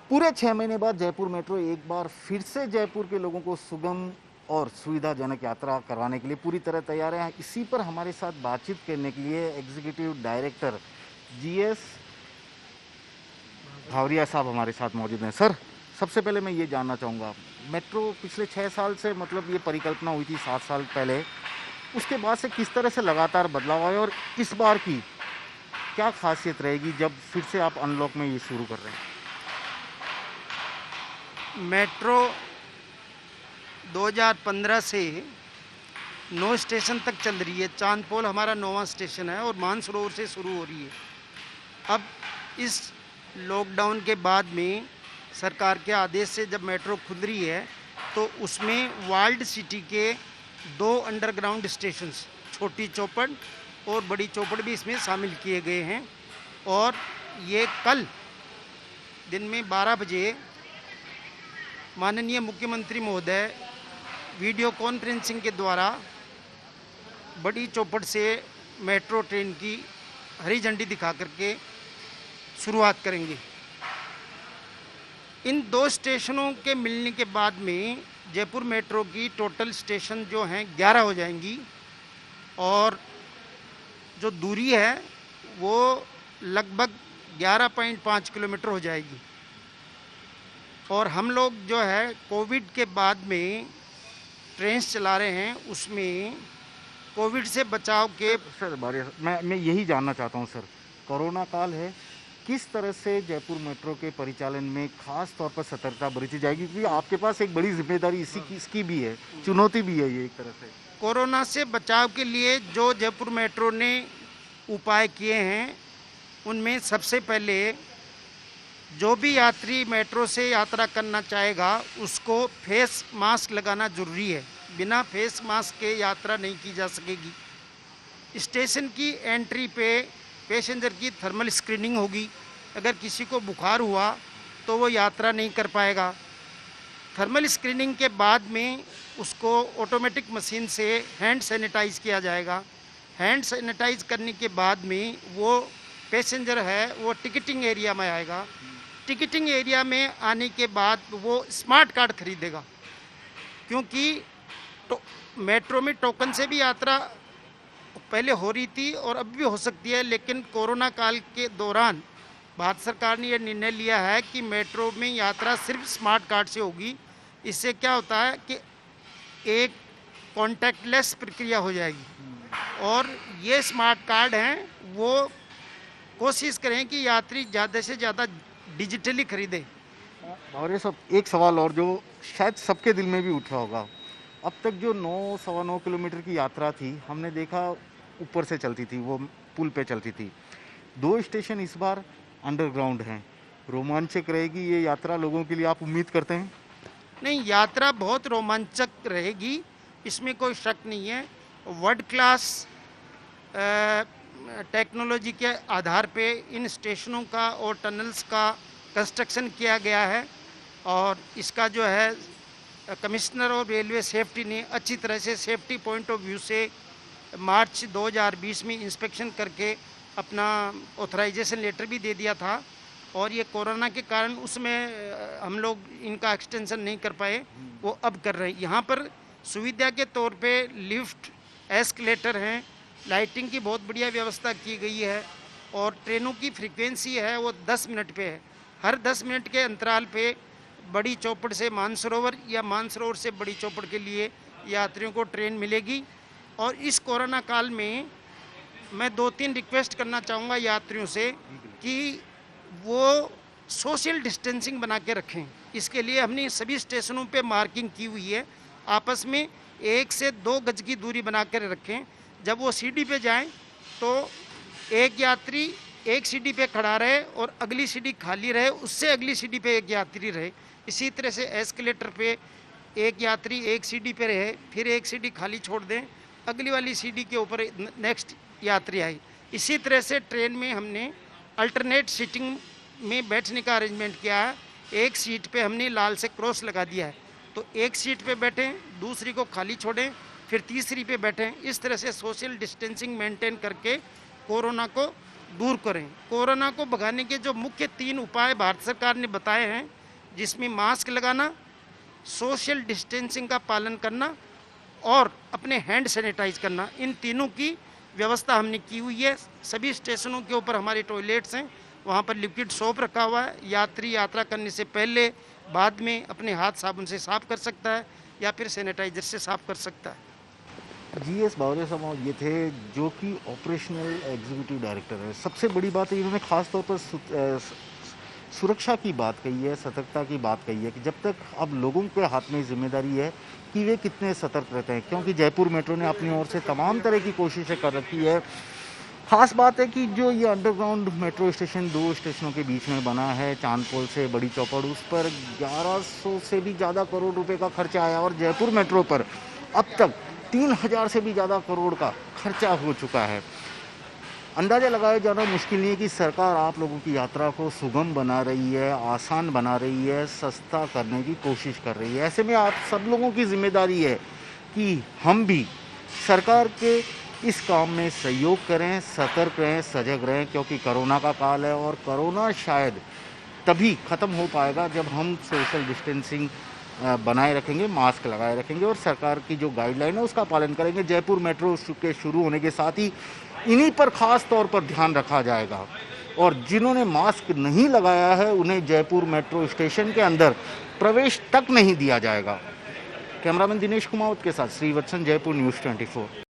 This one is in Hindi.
पूरे 6 महीने बाद जयपुर मेट्रो एक बार फिर से जयपुर के लोगों को सुगम और सुविधाजनक यात्रा करवाने के लिए पूरी तरह तैयार है। इसी पर हमारे साथ बातचीत करने के लिए एग्जीक्यूटिव डायरेक्टर जीएस भावरिया साहब हमारे साथ मौजूद हैं। सर, सबसे पहले मैं ये जानना चाहूँगा, मेट्रो पिछले 6 साल से मतलब ये परिकल्पना हुई थी 7 साल पहले, उसके बाद से किस तरह से लगातार बदलाव आए और इस बार की क्या खासियत रहेगी जब फिर से आप अनलॉक में ये शुरू कर रहे हैं? मेट्रो 2015 से 9 स्टेशन तक चल रही है। चांदपोल हमारा 9वां स्टेशन है और मानसरोवर से शुरू हो रही है। अब इस लॉकडाउन के बाद में सरकार के आदेश से जब मेट्रो खुल रही है तो उसमें वर्ल्ड सिटी के 2 अंडरग्राउंड स्टेशंस, छोटी चौपड़ और बड़ी चौपड़ भी इसमें शामिल किए गए हैं। और ये कल दिन में 12 बजे माननीय मुख्यमंत्री महोदय वीडियो कॉन्फ्रेंसिंग के द्वारा बड़ी चौपड़ से मेट्रो ट्रेन की हरी झंडी दिखा करके शुरुआत करेंगे। इन 2 स्टेशनों के मिलने के बाद में जयपुर मेट्रो की टोटल स्टेशन जो हैं 11 हो जाएंगी और जो दूरी है वो लगभग 11.5 किलोमीटर हो जाएगी। और हम लोग जो है कोविड के बाद में ट्रेन चला रहे हैं, उसमें कोविड से बचाव के सर मैं यही जानना चाहता हूँ सर, कोरोना काल है, किस तरह से जयपुर मेट्रो के परिचालन में खास तौर पर सतर्कता बरती जाएगी, क्योंकि आपके पास एक बड़ी जिम्मेदारी इसकी भी है, चुनौती भी है ये एक तरह से। कोरोना से बचाव के लिए जो जयपुर मेट्रो ने उपाय किए हैं उनमें सबसे पहले जो भी यात्री मेट्रो से यात्रा करना चाहेगा उसको फेस मास्क लगाना जरूरी है। बिना फेस मास्क के यात्रा नहीं की जा सकेगी। स्टेशन की एंट्री पे पैसेंजर की थर्मल स्क्रीनिंग होगी। अगर किसी को बुखार हुआ तो वो यात्रा नहीं कर पाएगा। थर्मल स्क्रीनिंग के बाद में उसको ऑटोमेटिक मशीन से हैंड सैनिटाइज किया जाएगा। हैंड सैनिटाइज करने के बाद में वो पैसेंजर है वो टिकटिंग एरिया में आएगा। टिकटिंग एरिया में आने के बाद वो स्मार्ट कार्ड खरीदेगा, क्योंकि मेट्रो में टोकन से भी यात्रा पहले हो रही थी और अब भी हो सकती है, लेकिन कोरोना काल के दौरान भारत सरकार ने यह निर्णय लिया है कि मेट्रो में यात्रा सिर्फ स्मार्ट कार्ड से होगी। इससे क्या होता है कि एक कॉन्टैक्टलेस प्रक्रिया हो जाएगी और ये स्मार्ट कार्ड हैं वो कोशिश करें कि यात्री ज़्यादा से ज़्यादा डिजिटली खरीदें। और ये सब एक सवाल और जो शायद सबके दिल में भी उठ रहा होगा, अब तक जो 9-9.25 किलोमीटर की यात्रा थी हमने देखा ऊपर से चलती थी, वो पुल पे चलती थी। 2 स्टेशन इस बार अंडरग्राउंड हैं, रोमांचक रहेगी ये यात्रा लोगों के लिए, आप उम्मीद करते हैं? नहीं, यात्रा बहुत रोमांचक रहेगी, इसमें कोई शक नहीं है। वर्ल्ड क्लास टेक्नोलॉजी के आधार पे इन स्टेशनों का और टनल्स का कंस्ट्रक्शन किया गया है और इसका जो है कमिश्नर और रेलवे सेफ्टी ने अच्छी तरह से सेफ्टी पॉइंट ऑफ व्यू से मार्च 2020 में इंस्पेक्शन करके अपना ऑथराइजेशन लेटर भी दे दिया था। और ये कोरोना के कारण उसमें हम लोग इनका एक्सटेंशन नहीं कर पाए, वो अब कर रहे हैं। यहाँ पर सुविधा के तौर पे लिफ्ट, एस्केलेटर हैं, लाइटिंग की बहुत बढ़िया व्यवस्था की गई है और ट्रेनों की फ्रीक्वेंसी है वो 10 मिनट पे है। हर 10 मिनट के अंतराल पे बड़ी चौपड़ से मानसरोवर या मानसरोवर से बड़ी चौपड़ के लिए यात्रियों को ट्रेन मिलेगी। और इस कोरोना काल में मैं 2-3 रिक्वेस्ट करना चाहूँगा यात्रियों से कि वो सोशल डिस्टेंसिंग बना के रखें। इसके लिए हमने सभी स्टेशनों पे मार्किंग की हुई है, आपस में 1 से 2 गज की दूरी बना कर रखें। जब वो सीढ़ी पे जाएं तो एक यात्री एक सीढ़ी पे खड़ा रहे और अगली सीढ़ी खाली रहे, उससे अगली सीढ़ी पे एक यात्री रहे। इसी तरह से एस्केलेटर पे एक यात्री एक सीढ़ी पे रहे, फिर एक सीढ़ी खाली छोड़ दें, अगली वाली सीढ़ी के ऊपर नेक्स्ट यात्री आए। इसी तरह से ट्रेन में हमने अल्टरनेट सीटिंग में बैठने का अरेंजमेंट किया है। एक सीट पे हमने लाल से क्रॉस लगा दिया है, तो एक सीट पे बैठें, दूसरी को खाली छोड़ें, फिर तीसरी पे बैठें। इस तरह से सोशल डिस्टेंसिंग मेंटेन करके कोरोना को दूर करें। कोरोना को भगाने के जो मुख्य 3 उपाय भारत सरकार ने बताए हैं, जिसमें मास्क लगाना, सोशल डिस्टेंसिंग का पालन करना और अपने हैंड सैनिटाइज करना, इन तीनों की व्यवस्था हमने की हुई है। सभी स्टेशनों के ऊपर हमारे टॉयलेट्स हैं, वहाँ पर लिक्विड सोप रखा हुआ है। यात्री यात्रा करने से पहले, बाद में अपने हाथ साबुन से साफ कर सकता है या फिर सैनिटाइजर से साफ कर सकता है। जीएस बावरे साहब ये थे जो कि ऑपरेशनल एग्जीक्यूटिव डायरेक्टर है। सबसे बड़ी बात है, इन्होंने खास तौर पर सुरक्षा की बात कही है, सतर्कता की बात कही है कि जब तक अब लोगों के हाथ में जिम्मेदारी है कि वे कितने सतर्क रहते हैं, क्योंकि जयपुर मेट्रो ने अपनी ओर से तमाम तरह की कोशिशें कर रखी है। खास बात है कि जो ये अंडरग्राउंड मेट्रो स्टेशन 2 स्टेशनों के बीच में बना है, चांदपोल से बड़ी चौपड़, उस पर 1100 से भी ज़्यादा करोड़ रुपए का खर्चा आया और जयपुर मेट्रो पर अब तक 3000 से भी ज़्यादा करोड़ का खर्चा हो चुका है। अंदाज़ा लगाया जाना मुश्किल नहीं है कि सरकार आप लोगों की यात्रा को सुगम बना रही है, आसान बना रही है, सस्ता करने की कोशिश कर रही है। ऐसे में आप सब लोगों की जिम्मेदारी है कि हम भी सरकार के इस काम में सहयोग करें, सतर्क रहें, सजग रहें, क्योंकि कोरोना का काल है और कोरोना शायद तभी ख़त्म हो पाएगा जब हम सोशल डिस्टेंसिंग बनाए रखेंगे, मास्क लगाए रखेंगे और सरकार की जो गाइडलाइन है उसका पालन करेंगे। जयपुर मेट्रो के शुरू होने के साथ ही इन्हीं पर खास तौर पर ध्यान रखा जाएगा और जिन्होंने मास्क नहीं लगाया है उन्हें जयपुर मेट्रो स्टेशन के अंदर प्रवेश तक नहीं दिया जाएगा। कैमरामैन दिनेश कुमावत के साथ श्रीवत्सन, जयपुर न्यूज़ 24।